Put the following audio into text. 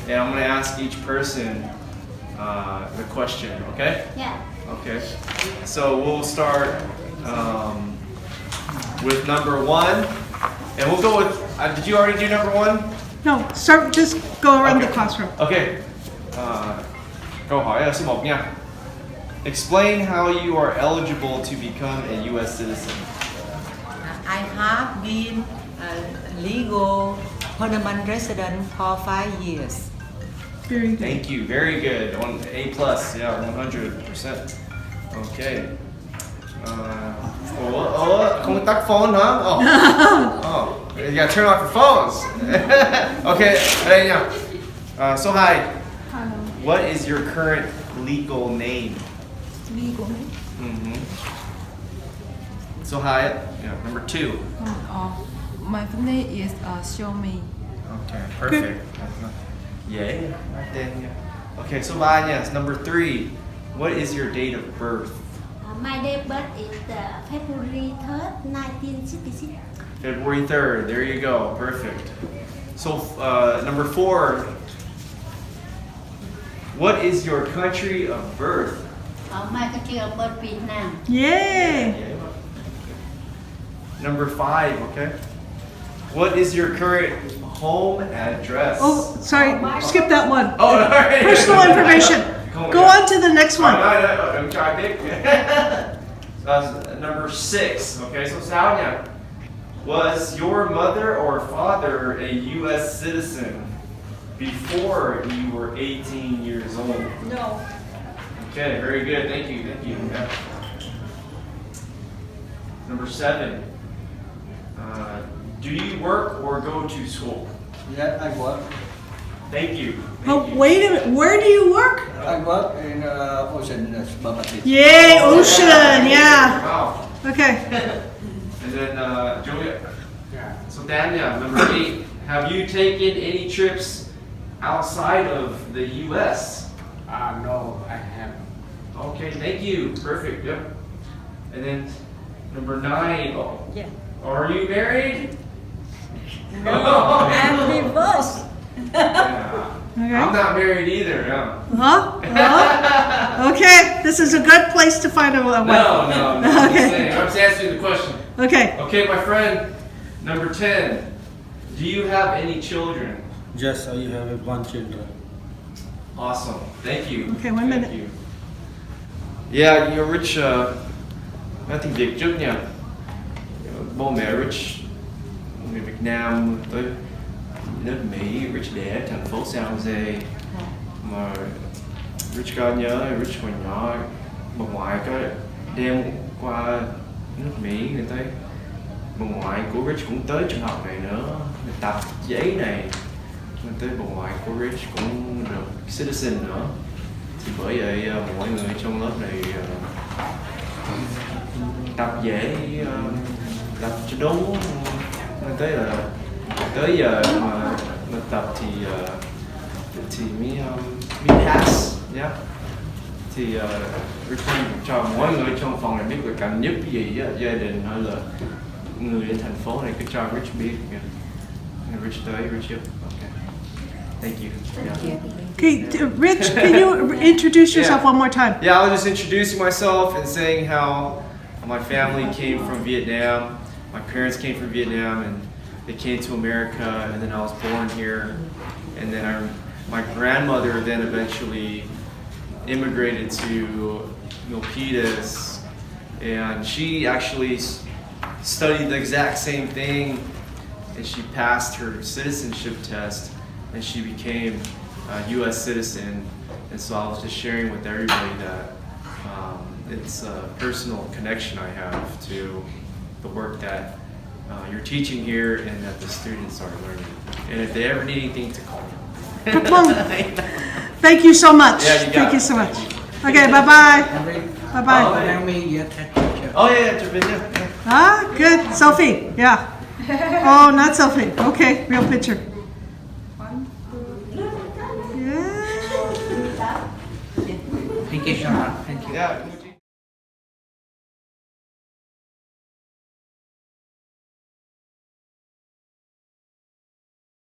and I'm going to ask each person the question, okay? Yeah. Okay. So we'll start with number one, and we'll go with, did you already do number one? No, start, just go around the Okay. classroom. Okay. Câu hỏi ở số 1 nha. Explain how you are eligible to become a U.S. citizen. I have been a legal permanent resident for 5 years. Very good. Thank you. Very good. A plus. Yeah, 100%. Okay. Không tắt phone hả? Oh, you gotta turn off your phones. Okay, đây nha. Số 2. What is your current legal name? Legal. Số 2. Yeah, number 2. My full name is Show Me. Okay, perfect. Dễ right then, yeah. Okay, số 3 nha. Number 3. What is your date of birth? My date of birth is February 3rd, 1966. February 3rd. There you go. Perfect. So number 4. What is your country of birth? My country of birth Vietnam. Yay! Number 5. Okay. What is your current home address? Oh, sorry, skip that one. Oh, all right. Personal information. Go on to the next one. I'm trying to pick. Number 6. Okay, so sao nha. Was your mother or father a U.S. citizen before you were 18 years old? No. Okay, very good. Thank you. Thank you. Yeah. Number 7. Do you work or go to school? Yeah, I work. Thank you. Oh, Thank you. wait a minute. Where do you work? I work in ocean supermarket. Yay, ocean. Yeah. Wow. Okay. And then Julia. Yeah. So Daniel, number 8. Have you taken any trips outside of the U.S.? No, I have. Okay, thank you. Perfect. Yep. And then number 9. Oh, Yeah. are you married? I'm divorced. Yeah. Okay. I'm not married either. Yeah. Huh? Huh? Okay, this is a good place to find a wife. No. I'm just Okay. saying. I'm just answering the question. Okay. Okay, my friend. Number 10. Do you have any children? Yes, I have one children. Awesome. Thank you. Okay, one Thank minute. you. Yeah, you're Rich. Nói tiếng Việt trước nha. Bố mẹ Rich, người Việt Nam tới nước Mỹ. Rich đẻ ở thành phố San Jose. Mà Rich có nhớ Rich hồi nhỏ, bà ngoại có đem qua nước Mỹ người tới. Bà ngoại của Rich cũng tới trường học này nữa. Người tập giấy này. Nên tới bà ngoại của Rich cũng được citizen nữa. Thì bởi vậy mọi người trong lớp này tập dễ, tập cho đúng. Nên tới giờ mà tập thì mới pass, yeah. Thì Rich cho mỗi người trong phòng này biết là cần giúp cái gì á, gia đình hay là người ở thành phố này cứ cho Rich biết. Rich tới, Rich giúp. Okay. Thank you. Yeah. Okay, Rich, can you introduce yourself Yeah. one more time? Yeah, I was just introducing myself and saying how my family came from Vietnam. My parents came from Vietnam and they came to America, and then I was born here. And then my grandmother then eventually immigrated to Milpitas, and she actually studied the exact same thing, and she passed her citizenship test, and she became a U.S. citizen. And so I was just sharing with everybody that it's a personal connection I have to the work that you're teaching here and that the students are learning. And if they ever need anything, to call me. Thank you so much. Yeah, you got Thank you it. so much. Thank Okay, bye-bye. Oh, Bye-bye. tell me your teacher. Oh yeah, yeah. Ah, good. Selfie. Yeah. Oh, not selfie. Okay, real picture. Yeah. Thank you so much. Thank you. Yeah.